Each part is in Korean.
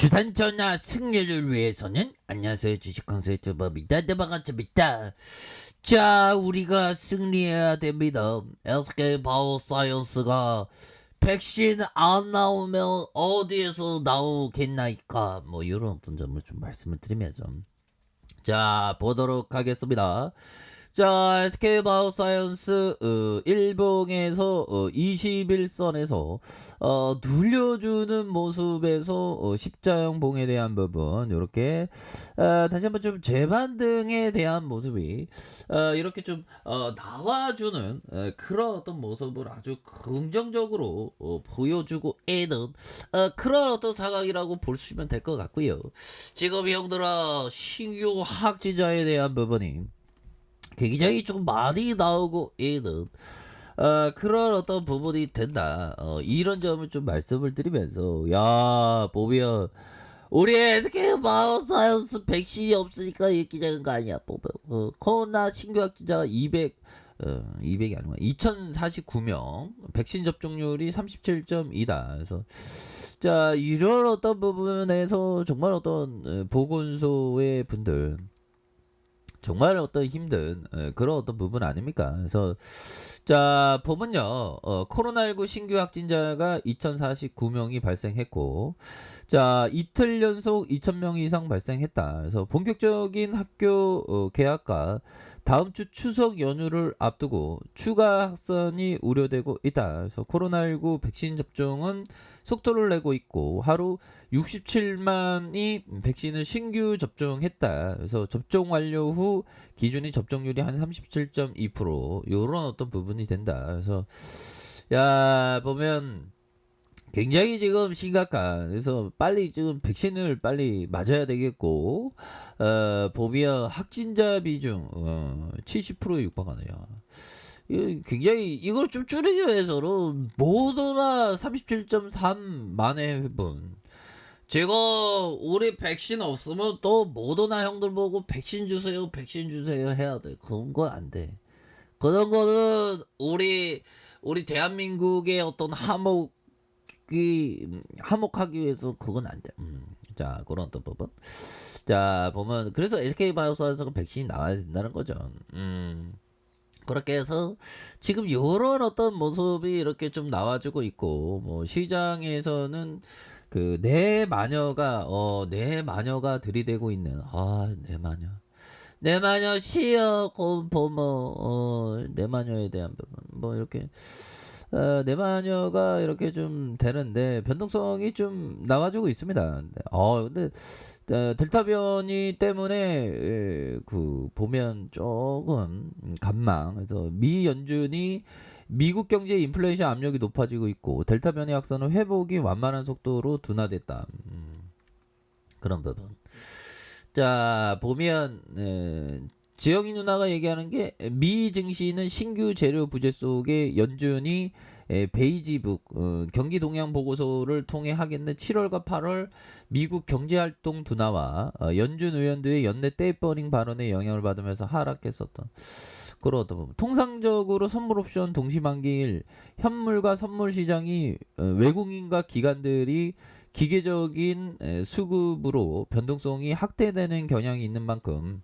주산전화 승리를 위해서는 안녕하세요, 주식consul 유튜버입니다. 네, 반갑습니다. 자, 우리가 승리해야 됩니다. SK 바이오사이언스가 백신 안 나오면 어디에서 나오겠나이까, 뭐 이런 어떤 점을 좀 말씀을 드리면서 자, 보도록 하겠습니다. 자, SK바이오사이언스 일봉에서 21선에서 눌려주는 모습에서 십자형 봉에 대한 부분 이렇게 다시 한번 좀 재반등에 대한 모습이 이렇게 좀 나와주는 그런 어떤 모습을 아주 긍정적으로 보여주고 있는 그런 어떤 상황이라고 보시면 될 것 같고요. 지금 형들아, 신규 확진자에 대한 부분이 굉장히 좀 많이 나오고 있는 그런 어떤 부분이 된다. 이런 점을 좀 말씀을 드리면서 야, 보면 우리 SK바이오사이언스 백신이 없으니까 이렇게 되는 거 아니야. 보면 코로나 신규 확진자가 200이 아니고 2049명, 백신 접종률이 37.2다. 그래서 자, 이런 어떤 부분에서 정말 어떤 보건소의 분들 정말 어떤 힘든 그런 어떤 부분 아닙니까? 그래서 자, 보면요, 코로나19 신규 확진자가 2049명이 발생했고, 자, 이틀 연속 2000명 이상 발생했다. 그래서 본격적인 학교 개학과 다음 주 추석 연휴를 앞두고 추가 확산이 우려되고 있다. 그래서 코로나19 백신 접종은 속도를 내고 있고 하루 67만이 백신을 신규 접종했다. 그래서 접종 완료 후 기준이 접종률이 한 37.2% 이런 어떤 부분이 된다. 그래서 야, 보면 굉장히 지금 심각한. 그래서 빨리 지금 백신을 빨리 맞아야 되겠고 보면 확진자 비중 70%에 육박하네요. 굉장히 이걸 좀 줄이기 위해서는 모두나 37.3만의 회분. 제가 우리 백신 없으면 또 모두나 형들 보고 백신 주세요, 백신 주세요 해야 돼. 그런 건 안 돼. 그런 거는 우리 대한민국의 어떤 화목하기 위해서 그건 안 돼. 자, 그런 어떤 부분. 자, 보면 그래서 SK바이오사이언스가 백신이 나와야 된다는 거죠. 그렇게 해서 지금 요런 어떤 모습이 이렇게 좀 나와주고 있고, 뭐 시장에서는 그 내 마녀가 들이대고 있는 내 마녀 시어 보모 내 마녀에 대한 부분 뭐 이렇게 내 마녀가 이렇게 좀 되는데 변동성이 좀 나와주고 있습니다. 근데 델타 변이 때문에 그 보면 조금 간망. 그래서 미 연준이 미국 경제 인플레이션 압력이 높아지고 있고 델타 변이 확산은 회복이 완만한 속도로 둔화됐다. 그런 부분. 자, 보면 지영이 누나가 얘기하는 게 미 증시는 신규 재료 부재 속에 연준이 베이지북 경기 동향 보고서를 통해 하겠는 7월과 8월 미국 경제활동 둔화와 연준 의원들의 연내 떼버링 발언에 영향을 받으면서 하락했었던 그런 어떤 부분. 통상적으로 선물 옵션 동시만기일 현물과 선물 시장이 외국인과 기관들이 기계적인 수급으로 변동성이 확대되는 경향이 있는 만큼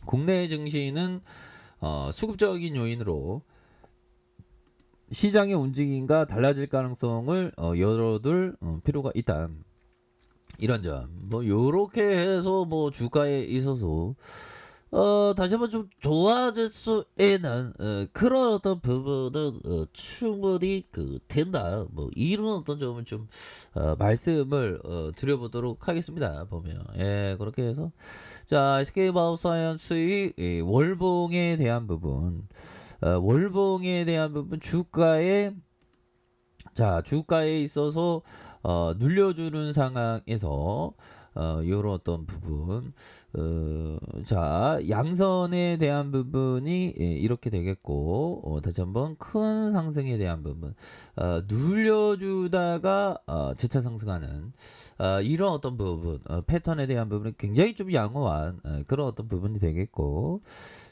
국내 증시는 수급적인 요인으로 시장의 움직임과 달라질 가능성을 열어둘 필요가 있다. 이런 점. 뭐 요렇게 해서 뭐 주가에 있어서 다시 한번 좀 좋아질 수 있는 그런 어떤 부분은 충분히 된다. 뭐 이런 어떤 점을 좀 말씀을 드려보도록 하겠습니다. 보면 그렇게 해서 자, SK바이오사이언스의 월봉에 대한 부분, 주가에 있어서 눌려주는 상황에서 요런 어떤 부분 자, 양선에 대한 부분이 이렇게 되겠고 다시 한번 큰 상승에 대한 부분 눌려주다가 재차 상승하는 이런 어떤 부분 패턴에 대한 부분은 굉장히 좀 양호한 그런 어떤 부분이 되겠고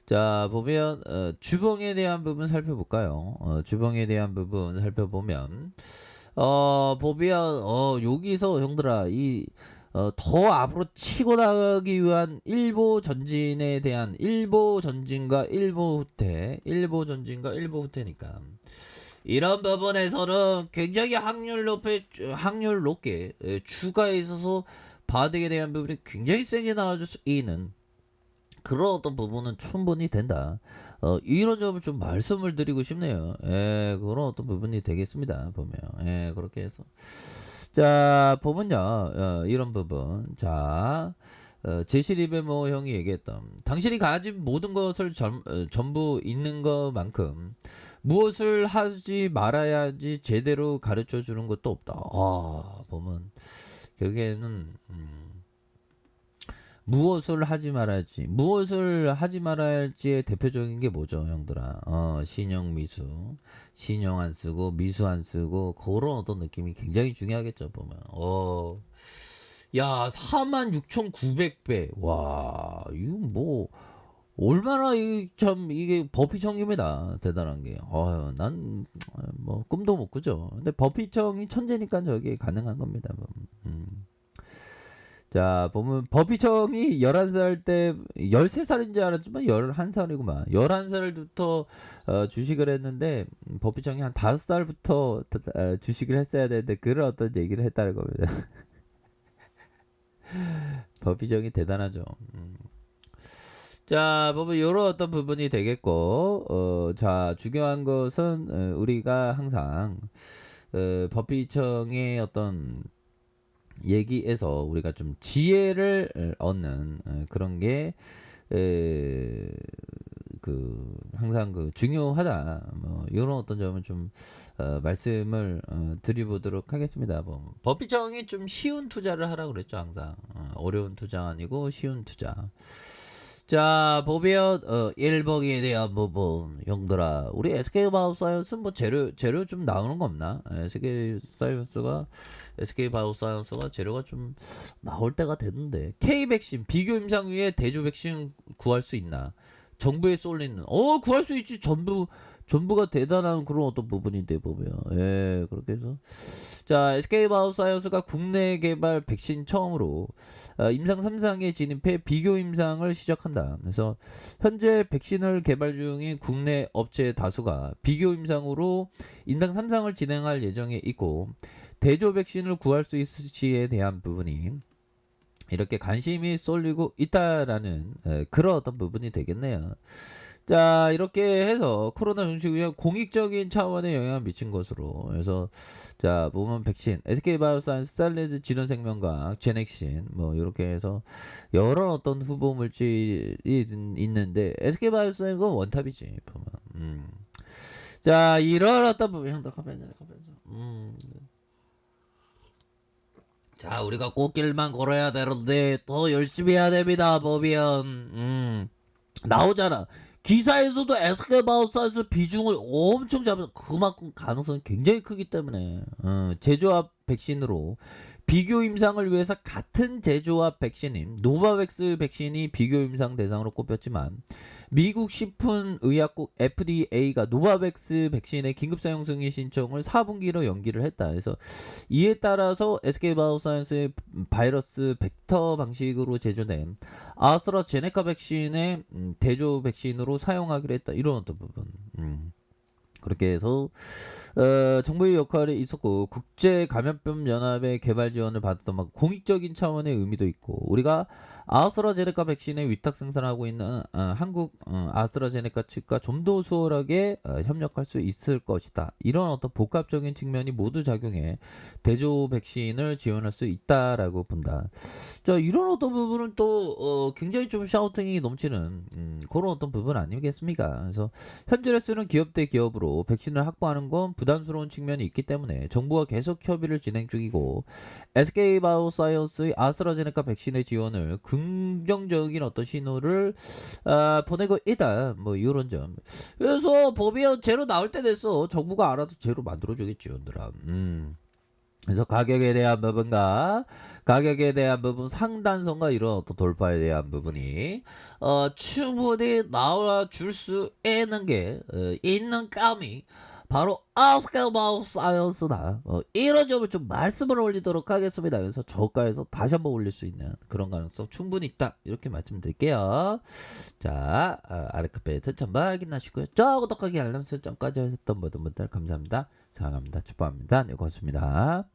자, 보면 주봉에 대한 부분 살펴볼까요? 주봉에 대한 부분 살펴보면 보면 여기서 형들아 더 앞으로 치고 나가기 위한 일보 전진에 대한 일보 전진과 일보 전진과 일보 후퇴니까 이런 부분에서는 굉장히 확률 높게 추가에 있어서 바둑에 대한 부분이 굉장히 세게 나와줄 수 있는 그런 어떤 부분은 충분히 된다. 이런 점을 좀 말씀을 드리고 싶네요. 예, 그런 어떤 부분이 되겠습니다. 보면. 예, 그렇게 해서. 자, 보면요. 이런 부분. 자, 제시립의 뭐 형이 얘기했던 당신이 가진 모든 것을 전부 있는 것만큼 무엇을 하지 말아야지 제대로 가르쳐 주는 것도 없다. 보면 결국에는 무엇을 하지 말아야 할지의 대표적인 게 뭐죠, 형들아? 신형 미수, 신형 안 쓰고 미수 안 쓰고 그런 어떤 느낌이 굉장히 중요하겠죠, 보면. 야, 46,900배. 와, 이거 뭐 얼마나 이게 버피청입니다. 대단한 게. 난 뭐 꿈도 못 꾸죠. 근데 버피청이 천재니까 저게 가능한 겁니다. 자, 보면 버피청이 11살 때 13살인 줄 알았지만 11살이구만. 11살부터 주식을 했는데 버피청이 한 5살부터 주식을 했어야 되는데 그런 어떤 얘기를 했다는 겁니다. 버피청이 대단하죠. 자, 보면 요런 어떤 부분이 되겠고 자, 중요한 것은 우리가 항상 버피청의 어떤 얘기에서 우리가 좀 지혜를 얻는 그런 게 항상 중요하다. 뭐 이런 어떤 점을 좀 말씀을 드려보도록 하겠습니다. 뭐 법비정이 좀 쉬운 투자를 하라 그랬죠. 항상 어려운 투자 아니고 쉬운 투자. 자, 보면 1번에 대한 부분 형들아, 우리 SK바이오사이언스 뭐 재료 좀 나오는 거 없나? SK바이오사이언스가 재료가 좀 나올 때가 됐는데 K백신 비교 임상 위에 대조 백신 구할 수 있나? 정부에 쏠리는 구할 수 있지. 전부가 대단한 그런 어떤 부분인데 보면. 예, 그렇게 해서 자, SK바이오사이언스가 국내 개발 백신 처음으로 임상 3상에 진입해 비교 임상을 시작한다. 그래서 현재 백신을 개발 중인 국내 업체 다수가 비교 임상으로 임상 3상을 진행할 예정에 있고 대조 백신을 구할 수 있을지에 대한 부분이 이렇게 관심이 쏠리고 있다라는 그런 어떤 부분이 되겠네요. 자, 이렇게 해서 코로나 종식 위한 공익적인 차원에 영향을 미친 것으로 해서 자, 보면 백신 SK바이오사이언스, 살레즈 진원생명과학, 제넥신 뭐 이렇게 해서 여러 어떤 후보 물질이 있는데 SK바이오사이언스는 원탑이지 보면. 자, 이런 어떤 부분 형들 커피한잔. 자, 우리가 꽃길만 걸어야 되는데 더 열심히 해야 됩니다. 보면 나오잖아. 기사에서도 SK바이오사이언스 비중을 엄청 잡아서 그만큼 가능성이 굉장히 크기 때문에 제조합 백신으로 비교 임상을 위해서 같은 제조합 백신인 노바백스 백신이 비교 임상 대상으로 꼽혔지만 미국 식품의약국 FDA가 노바백스 백신의 긴급 사용 승인 신청을 4분기로 연기를 했다. 그래서 이에 따라서 SK바이오사이언스의 바이러스 벡터 방식으로 제조된 아스트라제네카 백신의 대조 백신으로 사용하기로 했다. 이런 어떤 부분. 그렇게 해서 정부의 역할이 있었고 국제 감염병 연합의 개발 지원을 받았던 막 공익적인 차원의 의미도 있고 우리가 아스트라제네카 백신의 위탁 생산하고 있는 한국 아스트라제네카 측과 좀 더 수월하게 협력할 수 있을 것이다. 이런 어떤 복합적인 측면이 모두 작용해 대조 백신을 지원할 수 있다라고 본다. 자, 이런 어떤 부분은 또 굉장히 좀 샤우팅이 넘치는 그런 어떤 부분 아니겠습니까? 그래서 현재를 쓰는 기업 대 기업으로 백신을 확보하는 건 부담스러운 측면이 있기 때문에 정부와 계속 협의를 진행 중이고 SK바이오사이언스의 아스트라제네카 백신의 지원을 긍정적인 어떤 신호를 보내고 있다. 뭐 이런 점. 그래서 법이 제로 나올 때 됐어. 정부가 알아도 제로 만들어주겠지, 얘들아. 그래서 가격에 대한 부분 상단선과 이런 어떤 돌파에 대한 부분이 충분히 나와 줄 수 있는 게 있는 감이 바로 아웃스케마우 사이언스다. 이런 점을 좀 말씀을 올리도록 하겠습니다. 그래서 저가에서 다시 한번 올릴 수 있는 그런 가능성 충분히 있다. 이렇게 말씀드릴게요. 자, 아르크페이트 전부 확인하시고요. 저 구독하기 알람 설정까지 하셨던 모든 분들 감사합니다. 사랑합니다. 축복합니다. 네, 고맙습니다.